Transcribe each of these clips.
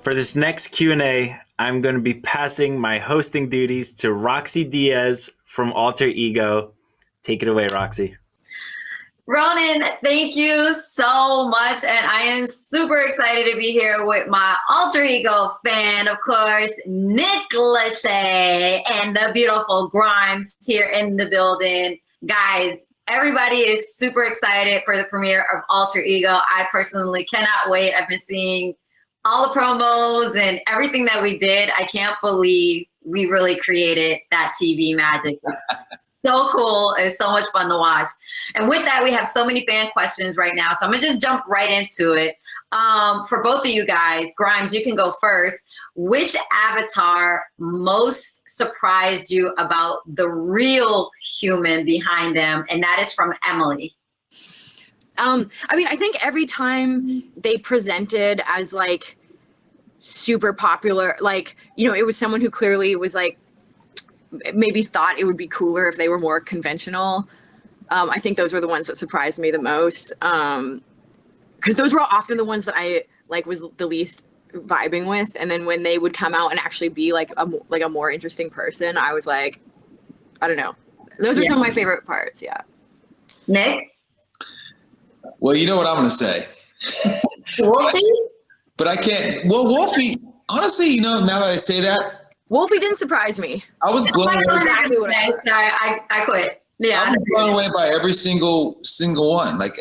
For this next Q&A, I'm going to be passing my hosting duties to Roxy Diaz from Alter Ego. Take it away, Roxy. Ronan, thank you so much. And I am super excited to be here with my Alter Ego fan, of course, Nick Lachey, and the beautiful Grimes here in the building. Guys, everybody is super excited for the premiere of Alter Ego. I personally cannot wait. I've been seeing all the promos and everything that we did. I can't believe we really created that TV magic. It's so cool. It's so much fun to watch. And with that, we have so many fan questions right now. So I'm gonna just jump right into it. For both of you guys, Grimes, you can go first. Which avatar most surprised you about the real human behind them? And that is from Emily. I mean, I think every time they presented as like super popular, like, you know, it was someone who clearly was like, maybe thought it would be cooler if they were more conventional. I think those were the ones that surprised me the most. Because those were often the ones that I like was the least vibing with. And then when they would come out and actually be like a more interesting person, I was like, I don't know. Those are some of my favorite parts. Yeah. Nick? Well, you know what I'm going to say. Wolfie? But I can't. Well, Wolfie, honestly, you know, now that I say that. Wolfie didn't surprise me. I was blown away. Exactly what I Sorry, I quit. Yeah. I was blown away by every single one. Like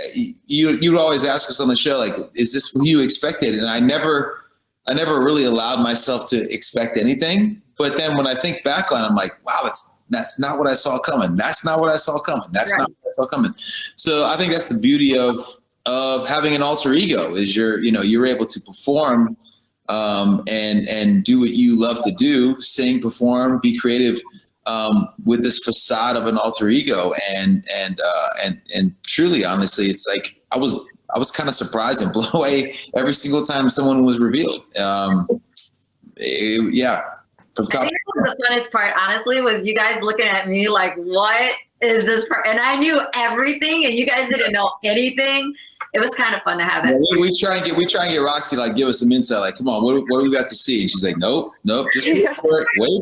you'd always ask us on the show, like, is this what you expected? And I never really allowed myself to expect anything. But then when I think back on it, I'm like, wow, that's not what I saw coming. That's not what I saw coming. That's not what I saw coming. So I think that's the beauty of having an alter ego is you're able to perform and do what you love to do, sing, perform, be creative with this facade of an alter ego. And truly, honestly, it's like I was kind of surprised and blown away every single time someone was revealed. I think that was the funnest part, honestly, was you guys looking at me like, what is this? And I knew everything, and you guys didn't know anything. It was kind of fun to have that. We try and get Roxy, like, give us some insight. Like, come on, what do we got to see? And she's like, nope, just wait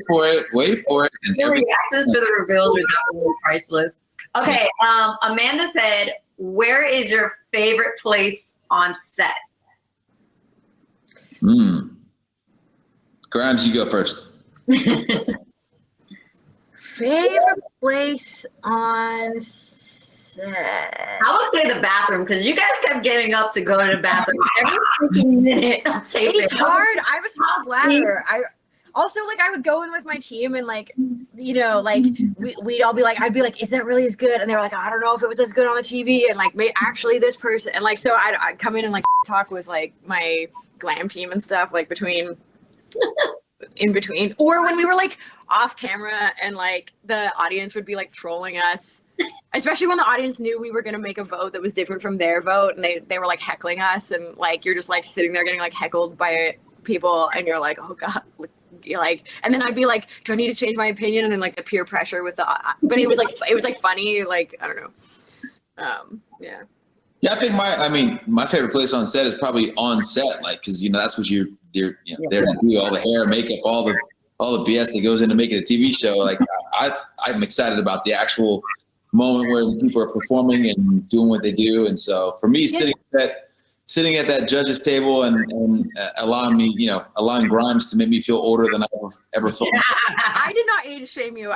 for it. And the reactions for the reveals were definitely priceless. Okay, Amanda said, where is your favorite place on set? Grimes, you go first. Favorite place on set? I would say the bathroom, because you guys kept getting up to go to the bathroom every freaking minute. It's hard. I have a small bladder. I would go in with my team and like, you know, like we'd all be like, I'd be like, is that really as good? And they were like, I don't know if it was as good on the TV. And like, actually this person. And like, so I'd come in and like talk with like my glam team and stuff, like in between, or when we were like off camera and like the audience would be like trolling us, especially when the audience knew we were going to make a vote that was different from their vote, and they were like heckling us, and like you're just like sitting there getting like heckled by people, and you're like, oh god, like, and then I'd be like, do I need to change my opinion? And then like the peer pressure with but it was like funny, like I don't know. Yeah, I think my favorite place on set is probably on set, like, because that's what you're there to do, all the hair, makeup, all the BS that goes into making a TV show. Like I'm excited about the actual moment where people are performing and doing what they do. And so for me, sitting at that judge's table and allowing Grimes to make me feel older than I ever felt. I did not age shame you.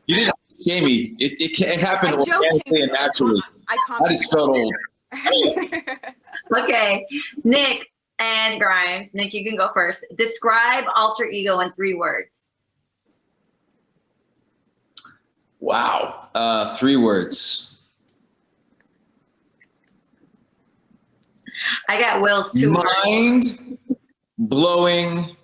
You didn't shame me. It happened organically and naturally. I just felt old. Okay, Nick and Grimes. Nick, you can go first. Describe alter ego in 3 words. Wow. 3 words. I got Will's 2 words. Mind-blowing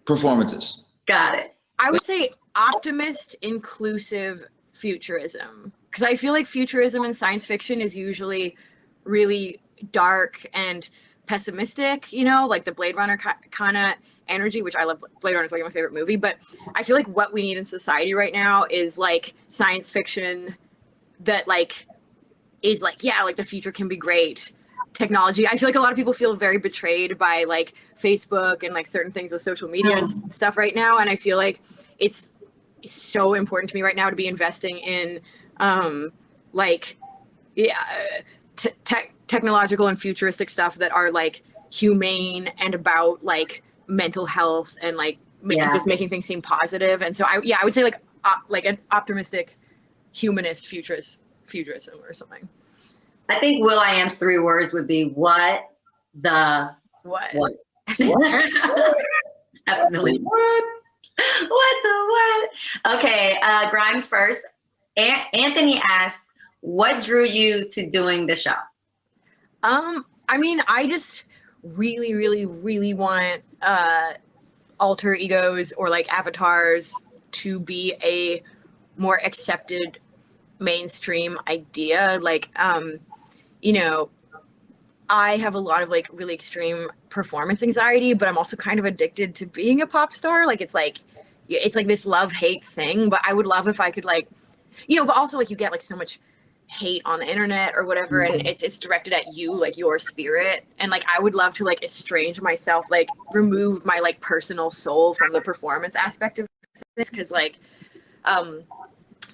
performances. Got it. I would say optimist, inclusive futurism. Because I feel like futurism in science fiction is usually really dark and pessimistic, like the Blade Runner kind of energy, which I love. Blade Runner is like my favorite movie, but I feel like what we need in society right now is like science fiction that like is like, yeah, like the future can be great, technology. I feel like a lot of people feel very betrayed by like Facebook and like certain things with social media and stuff right now. And I feel like it's so important to me right now to be investing in like technological and futuristic stuff that are like humane and about like mental health and like just making things seem positive. And so I would say like an optimistic humanist futurism or something. I think Will.i.am's 3 words would be what. What? Definitely. What the what? Okay, Grimes first. Anthony asks, what drew you to doing the show? I mean, I just really, really, really want alter egos or like avatars to be a more accepted mainstream idea. Like, you know, I have a lot of like really extreme performance anxiety, but I'm also kind of addicted to being a pop star. Like, it's like this love-hate thing, but I would love if I could like, you know, but also like you get like so much hate on the internet or whatever, and it's directed at you, like your spirit, and like I would love to like estrange myself, like remove my like personal soul from the performance aspect of this, because like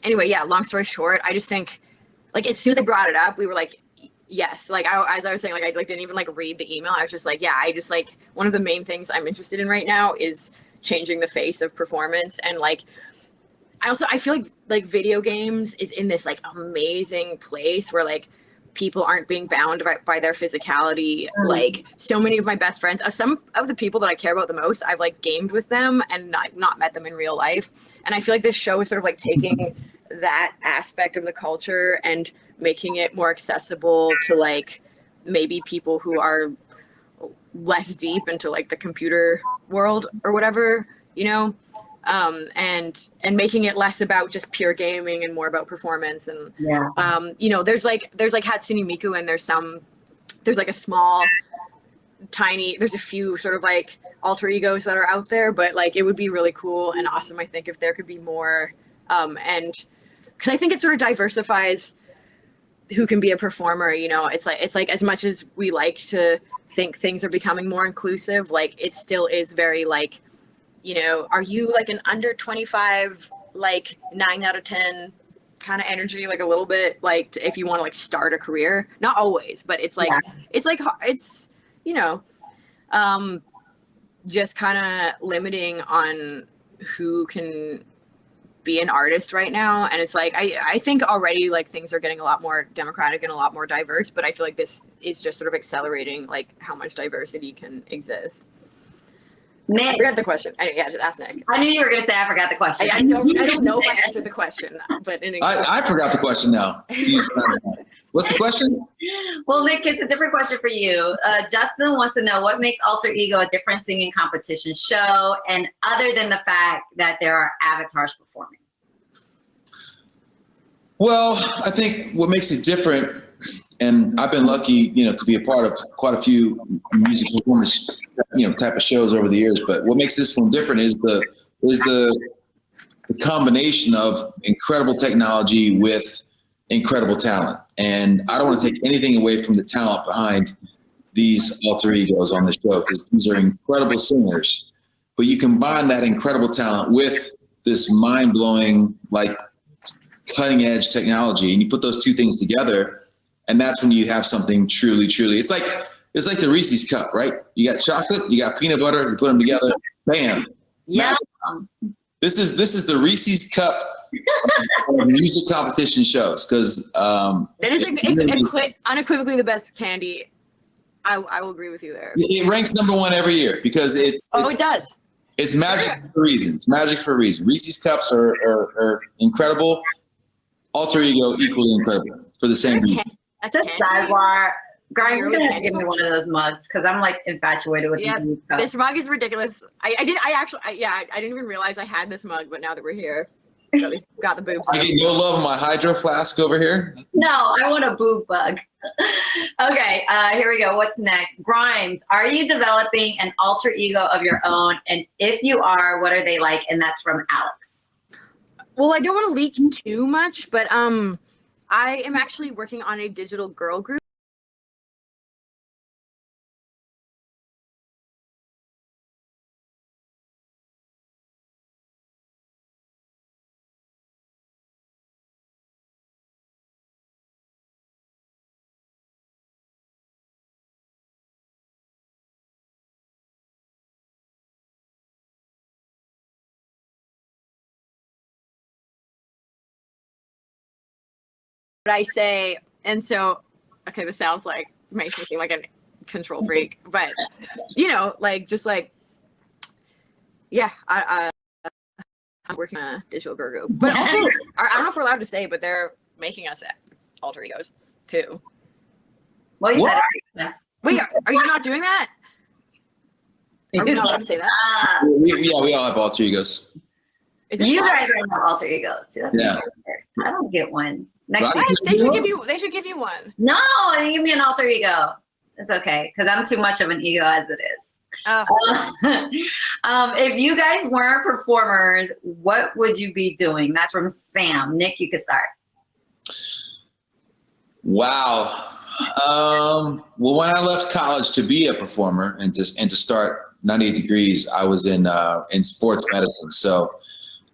anyway, yeah, long story short, I just think like as soon as I brought it up, we were like, yes, like as I was saying, like I like didn't even like read the email. I was just like, yeah, I just like one of the main things I'm interested in right now is changing the face of performance. And like I feel like video games is in this like amazing place where like people aren't being bound by their physicality. Like so many of my best friends, some of the people that I care about the most, I've like gamed with them and not met them in real life. And I feel like this show is sort of like taking that aspect of the culture and making it more accessible to like maybe people who are less deep into like the computer world or whatever, you know. And making it less about just pure gaming and more about performance. And you know, there's like Hatsune Miku, and there's like a small tiny, there's a few sort of like alter egos that are out there, but like it would be really cool and awesome, I think, if there could be more, and because I think it sort of diversifies who can be a performer. You know, it's like as much as we like to think things are becoming more inclusive, like it still is very like, you know, are you like an under 25, like 9 out of 10 kind of energy, like a little bit, like if you want to like start a career, not always, but it's like, it's, you know, just kind of limiting on who can be an artist right now. And it's like, I think already like things are getting a lot more democratic and a lot more diverse, but I feel like this is just sort of accelerating like how much diversity can exist. Nick. I forgot the question. Yeah, just ask Nick. I knew you were going to say I forgot the question. I don't know if I answered the question, but I forgot the question now. What's the question? Well, Nick, it's a different question for you. Justin wants to know what makes Alter Ego a different singing competition show, and other than the fact that there are avatars performing. Well, I think what makes it different, and I've been lucky, you know, to be a part of quite a few music performance, you know, type of shows over the years. But what makes this one different is the combination of incredible technology with incredible talent. And I don't want to take anything away from the talent behind these alter egos on the show, because these are incredible singers. But you combine that incredible talent with this mind-blowing, like cutting-edge technology, and you put those two things together. And that's when you have something truly, it's like the Reese's cup, right? You got chocolate, you got peanut butter, you put them together, bam. Yeah. This is the Reese's cup of music competition shows, because that is unequivocally the best candy. I will agree with you there. It ranks #1 every year because it does. It's magic for a reason. It's magic for a reason. Reese's cups are incredible. Alter Ego equally incredible for the same reason. Just sidebar. Grimes, you're gonna have to give me one of those mugs because I'm like infatuated with these cups. This mug is ridiculous. I didn't even realize I had this mug, but now that we're here, got the boobs. I get no love on my hydro flask over here. No, I want a boob bug. Okay, here we go. What's next? Grimes, are you developing an alter ego of your own? And if you are, what are they like? And that's from Alex. Well, I don't want to leak too much, but I am actually working on a digital girl group. I say, and so, okay, this sounds like, makes me seem like a control freak, but you know, like, just like, yeah, I'm working on a digital girl group, but also, I don't know if we're allowed to say, but they're making us alter egos too. Well, you What? said Wait, are you not doing that? Are we not allowed to say that? We all have alter egos. Is it You fun? guys don't have alter egos. See, that's Yeah. I don't get one. Next Right. week. They should give you one. No, they give me an alter ego. It's okay, because I'm too much of an ego as it is. If you guys weren't performers, what would you be doing? That's from Sam. Nick, you could start. Wow. Well, when I left college to be a performer and to start 98 Degrees, I was in sports medicine. So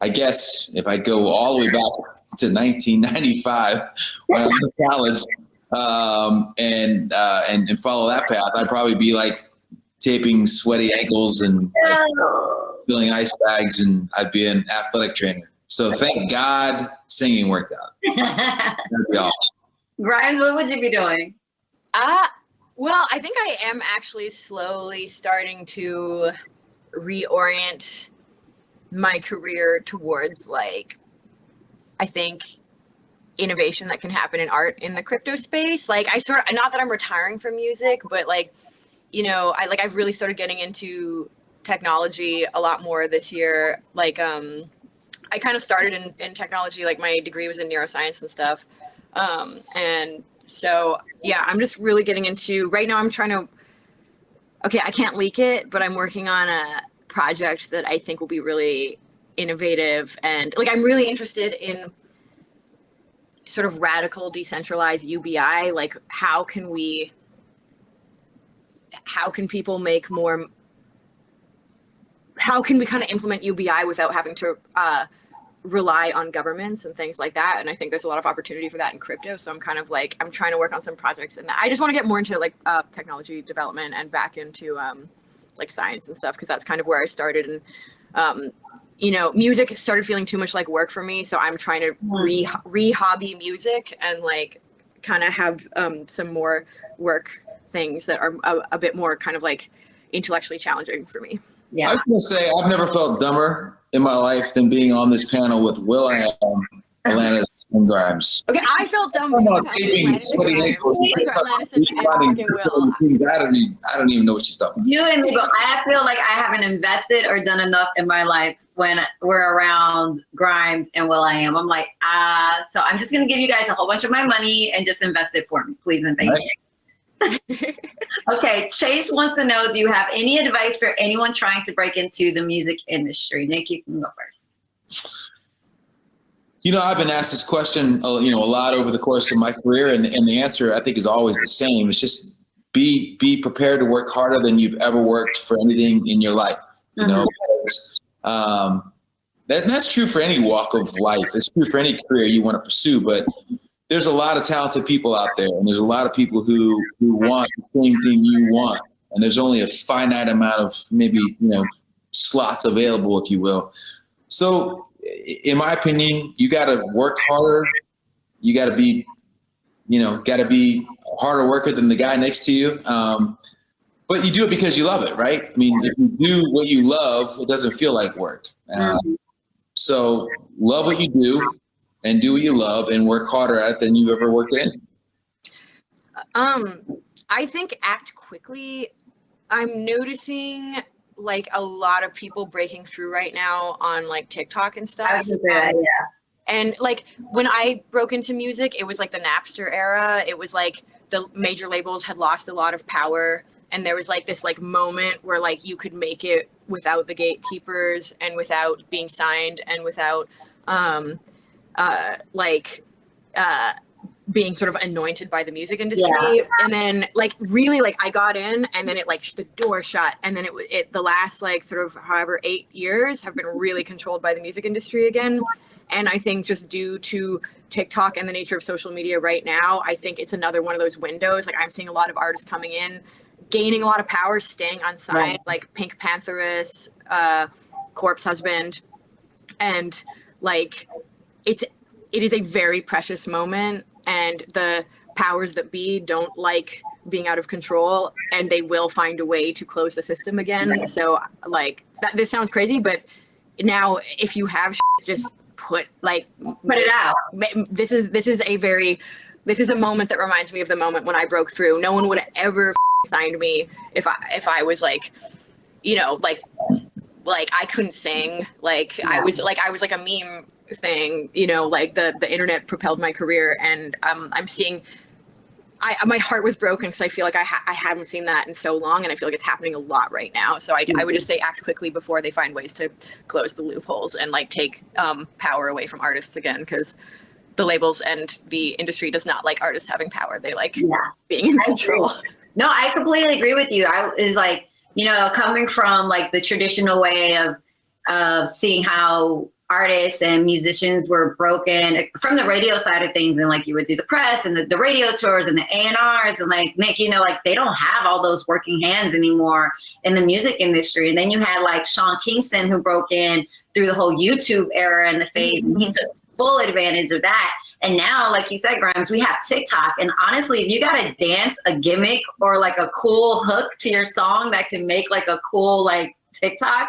I guess if I go all the way back to 1995 when I went to college and follow that path, I'd probably be like taping sweaty ankles and filling ice bags, and I'd be an athletic trainer. So thank God singing worked out. That'd be all. Grimes, what would you be doing? Well, I think I am actually slowly starting to reorient my career towards, like, I think innovation that can happen in art in the crypto space. Like, not that I'm retiring from music, but like, you know, I've really started getting into technology a lot more this year. Like, I kind of started in technology, like my degree was in neuroscience and stuff. And so, yeah, I'm just really getting into, right now I'm trying to, okay, I can't leak it, but I'm working on a project that I think will be really innovative. And like, I'm really interested in sort of radical decentralized UBI. Like, how can people make more, how can we kind of implement UBI without having to rely on governments and things like that? And I think there's a lot of opportunity for that in crypto. So I'm kind of like, I'm trying to work on some projects in that. I just want to get more into like technology development and back into like science and stuff, because that's kind of where I started. And you know, music started feeling too much like work for me. So I'm trying to re-hobby music and like kind of have some more work things that are a bit more kind of like intellectually challenging for me. Yeah. I was going to say, I've never felt dumber in my life than being on this panel with will.i.am, Alanis, and Grimes. Okay, I felt dumb. I'm not taping sweaty ankles. I don't even know what she's talking about. You and me, but I feel like I haven't invested or done enough in my life when we're around Grimes and will.i.am. I'm like, so I'm just going to give you guys a whole bunch of my money and just invest it for me, please and thank you. Okay, Chase wants to know, do you have any advice for anyone trying to break into the music industry? Nick, you can go first. You know, I've been asked this question, a lot over the course of my career, and the answer I think is always the same. It's just be prepared to work harder than you've ever worked for anything in your life. You know, that's true for any walk of life. It's true for any career you want to pursue, but there's a lot of talented people out there, and there's a lot of people who want the same thing you want, and there's only a finite amount of maybe, slots available, if you will. So in my opinion, you got to work harder. You got to be, a harder worker than the guy next to you. But you do it because you love it, right? I mean, if you do what you love, it doesn't feel like work. So love what you do and do what you love and work harder at it than you ever worked in. I think act quickly. I'm noticing like a lot of people breaking through right now on like TikTok and stuff. And like when I broke into music, it was like the Napster era. It was like the major labels had lost a lot of power, and there was like this like moment where like you could make it without the gatekeepers and without being signed and without being sort of anointed by the music industry. And then like really like I got in, and then it like the door shut, and then it the last like sort of however 8 years have been really controlled by the music industry again. And I think just due to TikTok and the nature of social media right now, I think it's another one of those windows. Like I'm seeing a lot of artists coming in, gaining a lot of power, staying unsigned, like Pink Pantheress, Corpse Husband. And like it is a very precious moment. and the powers that be don't like being out of control, and they will find a way to close the system again. Right. So like this sounds crazy, but now if you have just put it out. This is a moment that reminds me of the moment when I broke through. No one would have ever signed me if I was like, you know, like I couldn't sing. Like I was like a meme thing, you know, like the internet propelled my career, and I'm seeing my heart was broken because I feel like I haven't seen that in so long, and I feel like it's happening a lot right now. So I would just say act quickly before they find ways to close the loopholes and like take power away from artists again, because the labels and the industry does not like artists having power. They like being in control. No, I completely agree with you. I is like, you know, coming from like the traditional way of seeing how artists and musicians were broken from the radio side of things, and like you would do the press and the radio tours and the A&Rs, and like Nick, you know, like they don't have all those working hands anymore in the music industry. And then you had like Sean Kingston, who broke in through the whole YouTube era and the phase, and he took full advantage of that. And now, like you said, Grimes, we have TikTok. And honestly, if you got to dance a gimmick or like a cool hook to your song that can make like a cool like TikTok,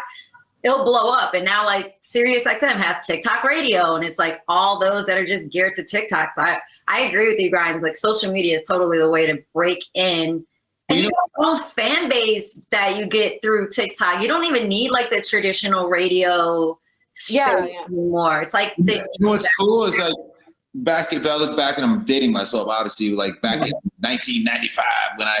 it'll blow up. And now like SiriusXM has TikTok radio, and it's like all those that are just geared to TikTok. So I agree with you, Grimes. Like social media is totally the way to break in. And you have your own fan base that you get through TikTok. You don't even need like the traditional radio space anymore. It's like you know what's cool is like if I look back, and I'm dating myself, obviously, like back in 1995 when I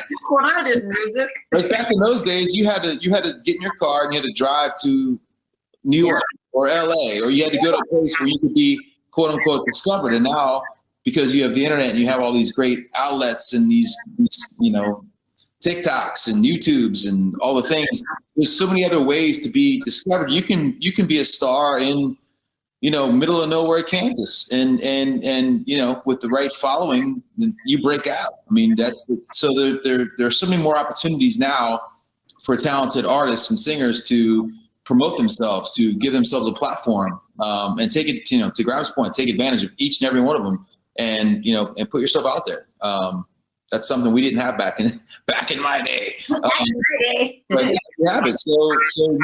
did music. Like back in those days, you had to get in your car and you had to drive to New York or LA, or you had to go to a place where you could be quote unquote discovered. And now, because you have the internet and you have all these great outlets and these you know, TikToks and YouTubes and all the things, there's so many other ways to be discovered. You can be a star in, you know, middle of nowhere, Kansas, and you know, with the right following, you break out. I mean, so there are so many more opportunities now for talented artists and singers to promote themselves, to give themselves a platform, and take it, you know, to Grimes' point, take advantage of each and every one of them, and you know, and put yourself out there. That's something we didn't have back in my day. But you have it, so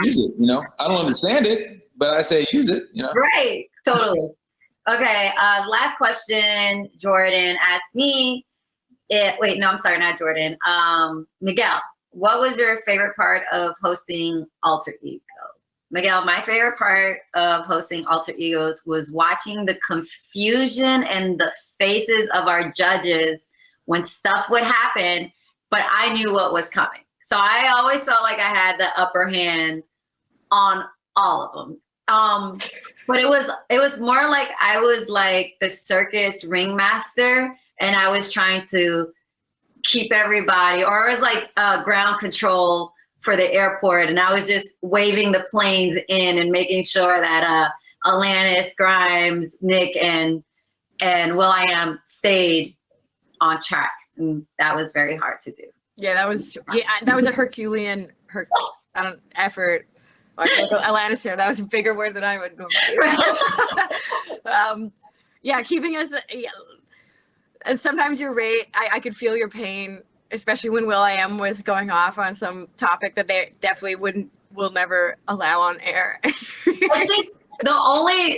use it. You know, I don't understand it, but I say use it. You know, right? Totally. Okay. Last question. Jordan asked me. Wait, no, I'm sorry, not Jordan. Miguel, what was your favorite part of hosting Alter Ego? Miguel, my favorite part of hosting Alter Egos was watching the confusion and the faces of our judges when stuff would happen, but I knew what was coming. So I always felt like I had the upper hand on all of them. But it was more like I was like the circus ringmaster, and I was trying to keep everybody, or it was like ground control for the airport, and I was just waving the planes in and making sure that Alanis, Grimes, Nick, and will.i.am stayed on track, and that was very hard to do. Yeah, that was a Herculean effort. Alanis here, that was a bigger word than I would go. Keeping us. And sometimes you're right. I could feel your pain, especially when will.i.am was going off on some topic that they definitely will never allow on air. I think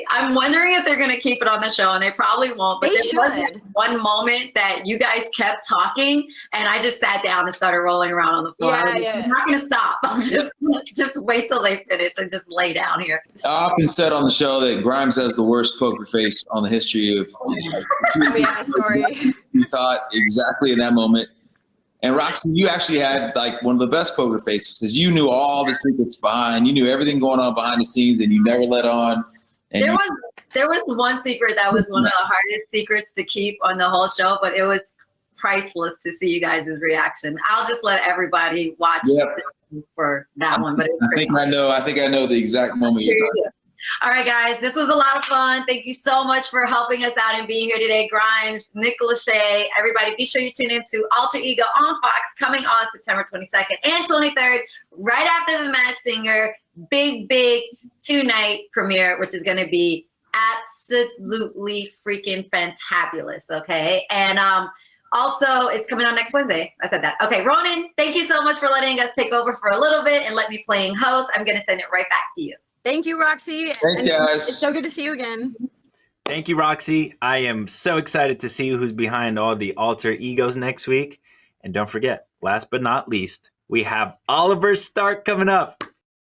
I'm wondering if they're going to keep it on the show, and they probably won't. But there was one moment that you guys kept talking, and I just sat down and started rolling around on the floor. I'm not going to stop. I'm just wait till they finish and just lay down here. I often said on the show that Grimes has the worst poker face on the history of. Sorry. You thought exactly in that moment. And Roxy, you actually had like one of the best poker faces, because you knew all the secrets behind. You knew everything going on behind the scenes, and you never let on. And there was one secret that was one of the hardest secrets to keep on the whole show, but it was priceless to see you guys' reaction. I'll just let everybody watch for that one. But I think I know the exact moment. All right, guys, this was a lot of fun. Thank you so much for helping us out and being here today. Grimes, Nick, Lachey, everybody, be sure you tune into Alter Ego on Fox, coming on September 22nd and 23rd, right after The Masked Singer. Big 2-night premiere, which is going to be absolutely freaking fantabulous. Okay. And also, it's coming out next Wednesday. I said that. Okay, Ronan, thank you so much for letting us take over for a little bit and let me playing host. I'm going to send it right back to you. Thank you, Roxy. Thanks, And guys. It's so good to see you again. Thank you, Roxy. I am so excited to see who's behind all the alter egos next week. And don't forget, last but not least, we have Oliver Stark coming up.